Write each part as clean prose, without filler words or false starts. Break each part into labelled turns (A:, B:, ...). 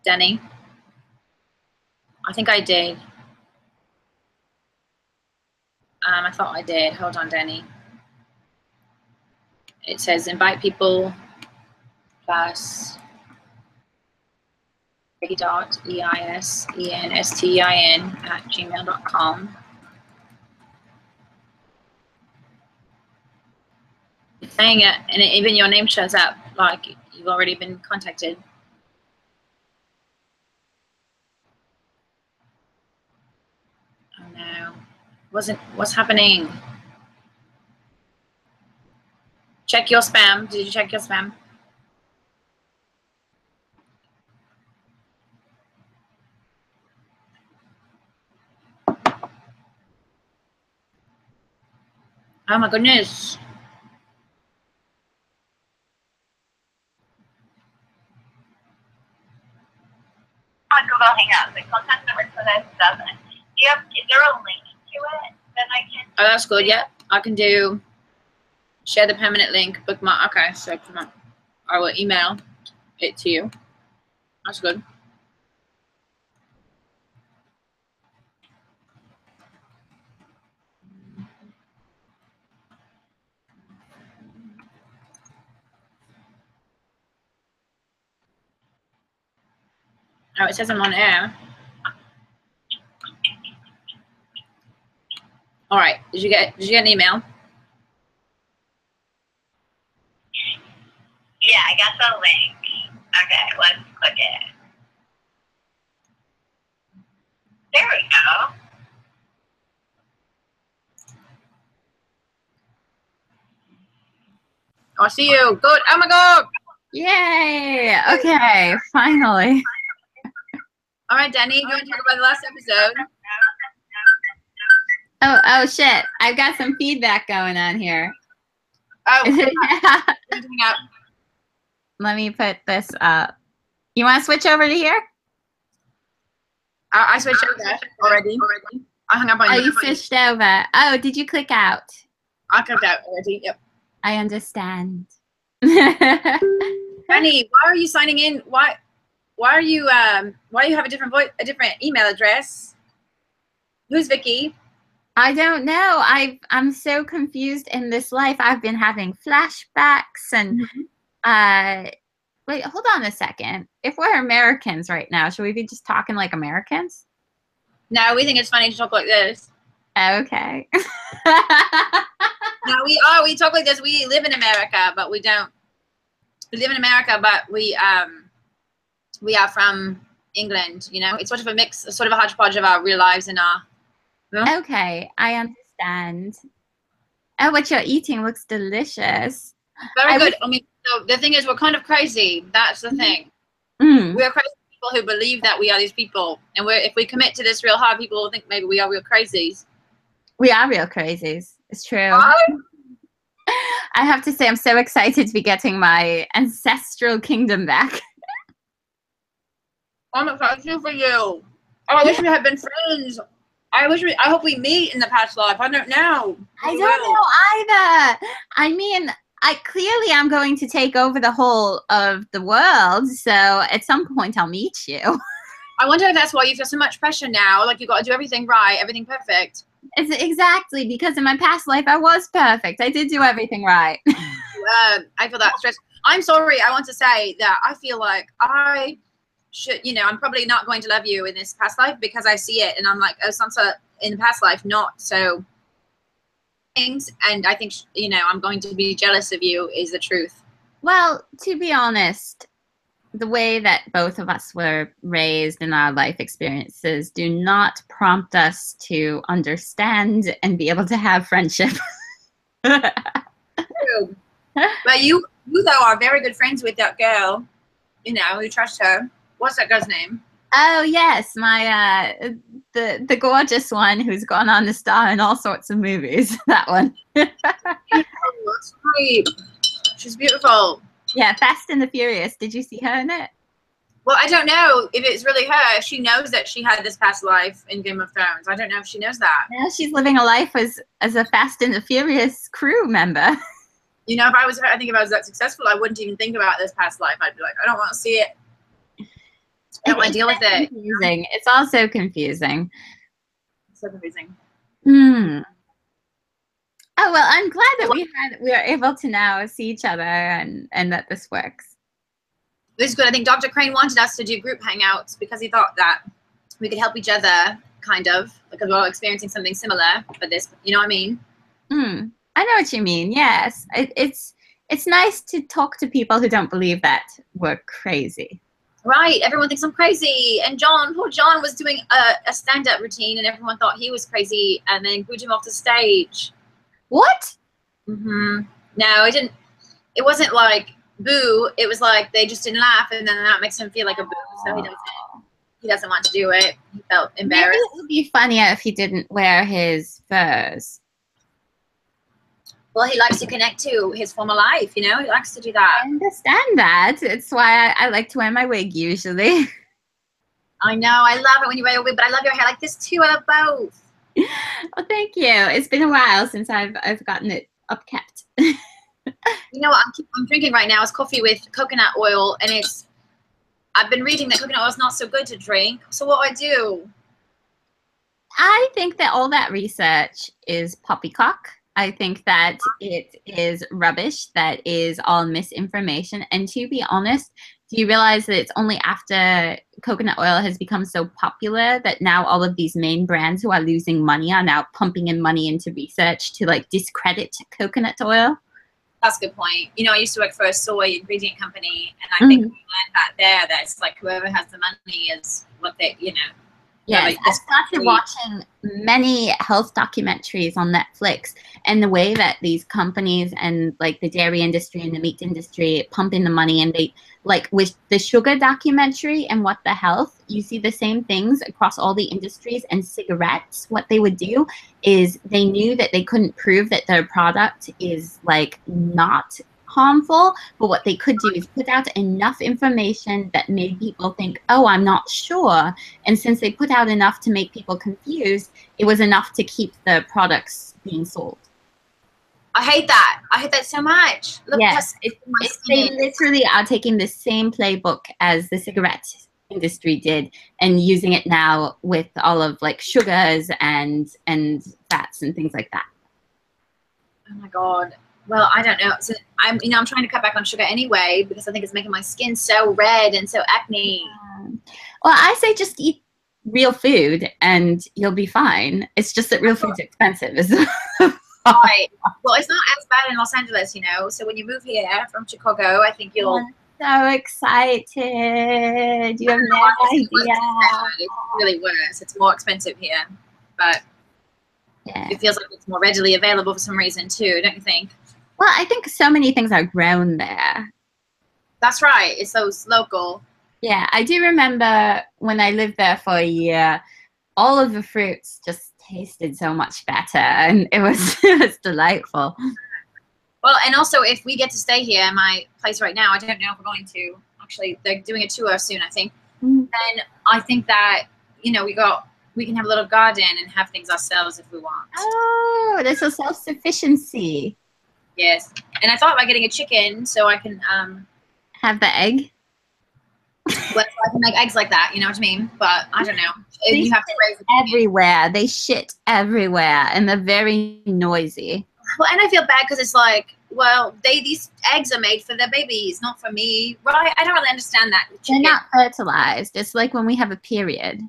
A: Denny. I think I did. I thought I did. Hold on, Denny. It says invite people plus .eisenstin@gmail.com. It's saying it, and even your name shows up like you've already been contacted. Oh no. What's happening? Check your spam. Did you check your spam? Oh my goodness.
B: On Google Hangouts, the contact number for this doesn't. Is there a link to it that I can?
A: Oh, that's good. Yeah, I can do share the permanent link, bookmark. Okay, so come on. I will email it to you. That's good. Oh, it says I'm on air. All right. Did you get an email?
B: Yeah, I got the link. Okay, let's click it. There we go.
A: Oh, I see you. Good. Oh my God.
C: Yay. Okay, finally.
A: All right, Danny, you want to talk about the last episode?
C: Oh shit. I've got some feedback going on here.
A: Oh,
C: Let me put this up. You want to switch over to here?
A: I switched over already. I hung up on you.
C: Oh, you switched over. Oh, did you click out?
A: I clicked out already. Yep.
C: I understand.
A: Danny, why are you signing in? Why are you why do you have a different email address? Who's Vicky?
C: I don't know. I'm so confused in this life. I've been having flashbacks and wait, hold on a second. If we're Americans right now, should we be just talking like Americans?
A: No, we think it's funny to talk like this.
C: Okay.
A: No, we talk like this. We live in America, but we don't. We live in America, but we are from England. You know, it's sort of a mix, sort of a hodgepodge of our real lives and our. You know?
C: Okay, I understand. Oh, what you're eating looks delicious.
A: Very good. I mean, so the thing is, we're kind of crazy. That's the thing. We're crazy people who believe that we are these people, and if we commit to this real hard, people will think maybe we are real crazies.
C: We are real crazies. It's true. I have to say, I'm so excited to be getting my ancestral kingdom back.
A: I'm excited for you. Oh, I wish we had been friends. I hope we meet in the past life. I don't know.
C: I don't know either. I mean, clearly I'm going to take over the whole of the world. So at some point I'll meet you.
A: I wonder if that's why you feel so much pressure now. Like you got to do everything right, everything perfect.
C: It's exactly because in my past life I was perfect. I did do everything right.
A: I feel that stress. I'm sorry. I want to say that I feel like I should, you know, I'm probably not going to love you in this past life because I see it and I'm like, oh, Sansa in the past life, not so things. And I think, you know, I'm going to be jealous of you is the truth.
C: Well, to be honest, the way that both of us were raised in our life experiences do not prompt us to understand and be able to have friendship.
A: True. But you though are very good friends with that girl, you know, you trust her. What's that girl's name?
C: Oh yes, my the gorgeous one who's gone on to star in all sorts of movies. That one.
A: That's great. She's beautiful.
C: Yeah, Fast and the Furious. Did you see her in it?
A: Well, I don't know if it's really her. She knows that she had this past life in Game of Thrones. I don't know if she knows that.
C: Yeah, she's living a life as a Fast and the Furious crew member.
A: You know, I think if I was that successful, I wouldn't even think about this past life. I'd be like, I don't want to see it. I don't want to deal with it.
C: Confusing. It's also confusing.
A: So confusing.
C: Hmm. Oh well, I'm glad that we are able to now see each other and that this works.
A: This is good. I think Dr. Crane wanted us to do group hangouts because he thought that we could help each other, kind of, because we're all experiencing something similar. But this, you know what I mean?
C: I know what you mean. Yes, it's nice to talk to people who don't believe that we're crazy.
A: Right. Everyone thinks I'm crazy. And poor John was doing a stand-up routine, and everyone thought he was crazy, and then booed him off the stage.
C: What?
A: No, it didn't. It wasn't like boo. It was like they just didn't laugh, and then that makes him feel like a boo. So he doesn't want to do it. He felt embarrassed.
C: Maybe it would be funnier if he didn't wear his furs.
A: Well, he likes to connect to his former life, you know? He likes to do that.
C: I understand that. It's why I like to wear my wig usually.
A: I know. I love it when you wear a wig, but I love your hair like this too. I love both.
C: Well, thank you. It's been a while since I've gotten it upkept.
A: You know what I'm drinking right now is coffee with coconut oil, and I've been reading that coconut oil is not so good to drink. So what do?
C: I think that all that research is poppycock. I think that it is rubbish. That is all misinformation. And to be honest, do you realize that it's only after coconut oil has become so popular that now all of these main brands who are losing money are now pumping in money into research to like discredit coconut oil?
A: That's a good point. You know, I used to work for a soy ingredient company, and I think we learned that there, that it's like whoever has the money is what they, you know.
C: Yes, I started watching many health documentaries on Netflix, and the way that these companies and like the dairy industry and the meat industry pump in the money, and they like with the sugar documentary and What the Health, you see the same things across all the industries. And cigarettes, what they would do is they knew that they couldn't prove that their product is like not harmful, but what they could do is put out enough information that made people think, oh, I'm not sure. And since they put out enough to make people confused, it was enough to keep the products being sold.
A: I hate that. I hate that so much. Look,
C: yes, they literally are taking the same playbook as the cigarette industry did and using it now with all of like sugars and fats and things like that.
A: Oh my God. Well, I don't know. So I'm trying to cut back on sugar anyway because I think it's making my skin so red and so acne.
C: Well, I say just eat real food and you'll be fine. It's just that real food's expensive.
A: Right. Well, it's not as bad in Los Angeles, you know. So when you move here from Chicago, I think you'll.
C: I'm so excited. You have no idea.
A: It's really worse. It's more expensive here, but it feels like it's more readily available for some reason too, don't you think?
C: Well, I think so many things are grown there.
A: That's right. It's so local.
C: Yeah, I do remember when I lived there for a year, all of the fruits just tasted so much better, and it was delightful.
A: Well, and also if we get to stay here in my place right now, I don't know if we're going to. Actually, they're doing a tour soon, I think. And I think that, you know, we can have a little garden and have things ourselves if we want.
C: Oh, there's a self-sufficiency.
A: Yes. And I thought about getting a chicken so I can
C: have the egg.
A: Well, so I can make eggs like that, you know what I mean? But I don't know. You have to raise
C: everywhere. They shit everywhere, and they're very noisy.
A: Well, and I feel bad because it's like, well, these eggs are made for their babies, not for me, right? I don't really understand that.
C: They're not fertilized. It's like when we have a period.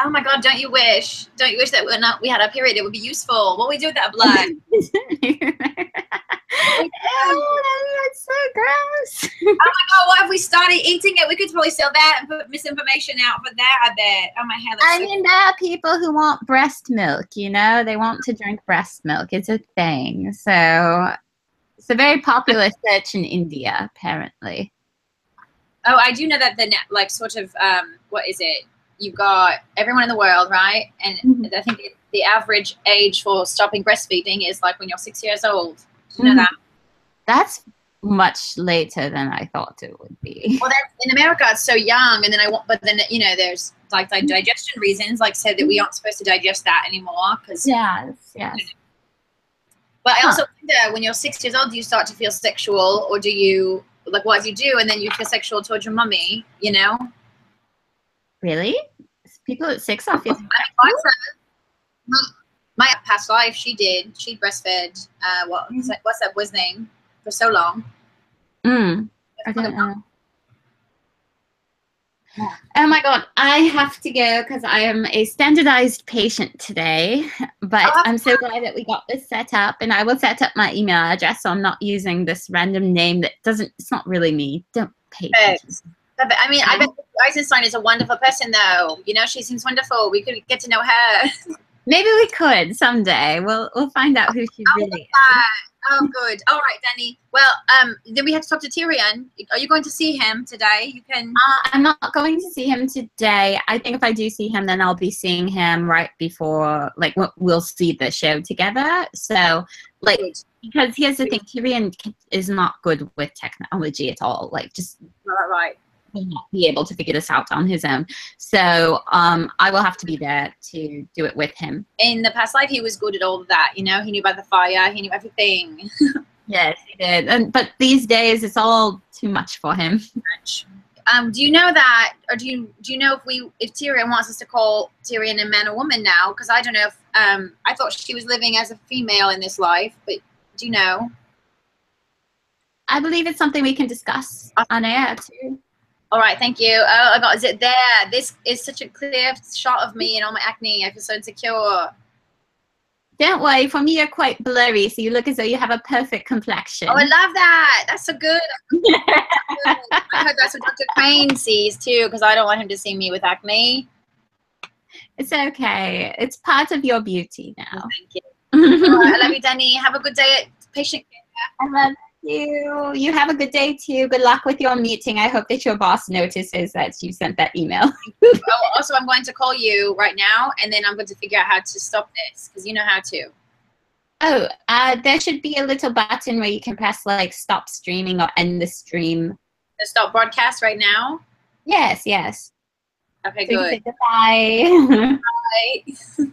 A: Oh my God! Don't you wish that we had a period? It would be useful. What we do with that blood?
C: Oh, that's so gross.
A: Oh my God! What if we started eating it? We could probably sell that and put misinformation out for that. I bet. Oh my God!
C: I mean, there are people who want breast milk. You know, they want to drink breast milk. It's a thing. So it's a very popular search in India, apparently.
A: Oh, I do know that the like sort of what is it? You've got everyone in the world, right? And I think the average age for stopping breastfeeding is like when you're 6 years old. Do you know that?
C: That's much later than I thought it would be.
A: Well, in America, it's so young, and then but then you know, there's like digestion reasons, like said that we aren't supposed to digest that anymore because
C: yes.
A: But I also wonder, when you're 6 years old, do you start to feel sexual, or do you, like, what do you do, and then you feel sexual towards your mummy, you know?
C: Really? People at 6 are feeling
A: my past life, she breastfed, what's that boy's name, for so long.
C: I don't know. Oh my God, I have to go because I am a standardized patient today, but I'm so glad that we got this set up, and I will set up my email address so I'm not using this random name that it's not really me. Don't pay attention.
A: I mean, I bet Eisenstein is a wonderful person, though. You know, she seems wonderful. We could get to know her.
C: Maybe we could someday. We'll find out who she really is.
A: Oh, good. All right, Danny. Well, then we have to talk to Tyrion. Are you going to see him today? You can.
C: I'm not going to see him today. I think if I do see him, then I'll be seeing him right before, like, we'll see the show together. So, like, because here's the thing, Tyrion is not good with technology at all. Like, just
A: right.
C: Will not be able to figure this out on his own. So I will have to be there to do it with him.
A: In the past life, he was good at all of that. You know, he knew about the fire. He knew everything.
C: Yes, he did. But these days, it's all too much for him.
A: Do you know that, or do you know if Tyrion wants us to call Tyrion a man or woman now? Because I don't know if I thought she was living as a female in this life, but do you know?
C: I believe it's something we can discuss on air too.
A: All right, thank you. Oh, I got, is it there? This is such a clear shot of me and all my acne. I feel so insecure.
C: Don't worry, for me you're quite blurry, so you look as though you have a perfect complexion.
A: Oh, I love that. That's so good. I hope that's what Dr. Crane sees too, because I don't want him to see me with acne.
C: It's okay. It's part of your beauty now.
A: Oh, thank you. I love you, Danny. Have a good day at patient care.
C: I love you. You have a good day too. Good luck with your meeting. I hope that your boss notices that you sent that email.
A: Also, I'm going to call you right now, and then I'm going to figure out how to stop this, because you know how to.
C: Oh, there should be a little button where you can press like stop streaming or end the stream.
A: The stop broadcast right now?
C: Yes, yes.
A: Okay,
C: so
A: good.
C: You say goodbye.
A: Bye.